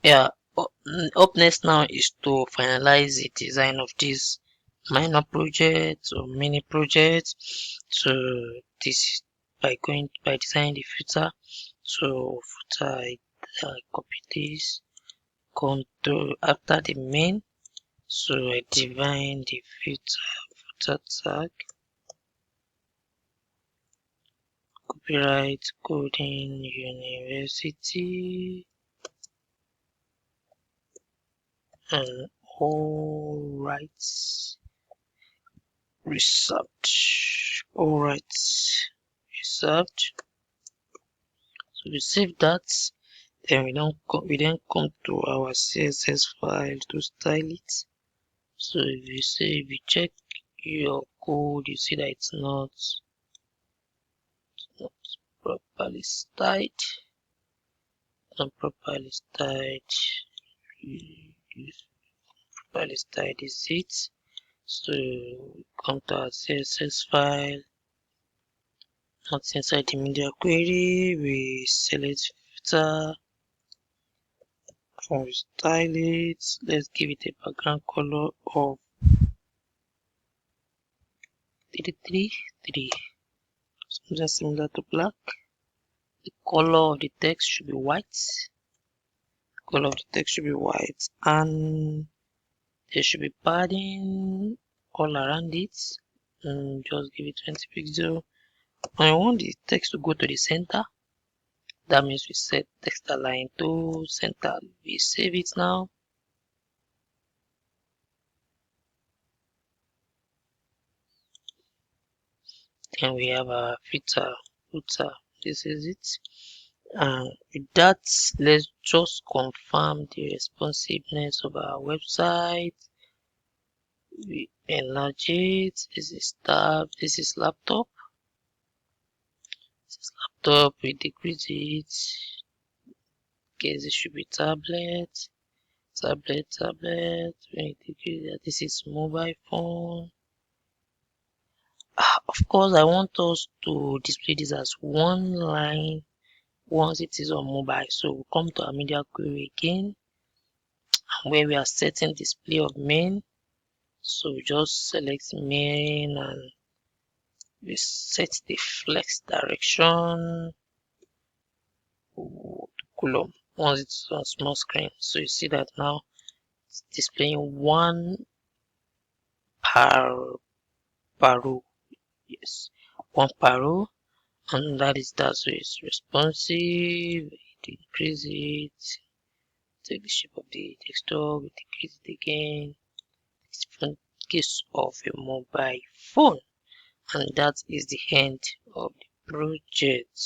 Yeah, up next now is to finalize the design of this minor project or mini project. So this by designing the footer. So footer, I copy this, control after the main. So I define the footer tag, copyright coding university, and all rights reserved. All rights reserved. So we save that. Then we then come to our CSS file to style it. So if you check your code, you see that it's not properly styled. Properly styled. Properly styled is it. So we come to our CSS file. Not inside the media query. We select filter. We style it. Let's give it a background color of 333, something similar to black. The color of the text should be white. And there should be padding all around it. And just give it 20 pixels. And I want the text to go to the center. That means we set text align to center. We save it now. And we have a footer. This is it. With that, let's just confirm the responsiveness of our website. We enlarge it. This is tab. This is laptop. We decrease it. Okay, this should be tablet. We decrease that. This is mobile phone. Of course, I want us to display this as one line once it is on mobile. So we'll come to our media query again, where we are setting display of main. So we just select main and we set the flex direction to column once it's on small screen. So you see that now it's displaying one per row. Yes, one per row, and that. So it's responsive. It increase it, take the shape of the texture, we decrease it again. It's in case of a mobile phone. And that is the end of the project.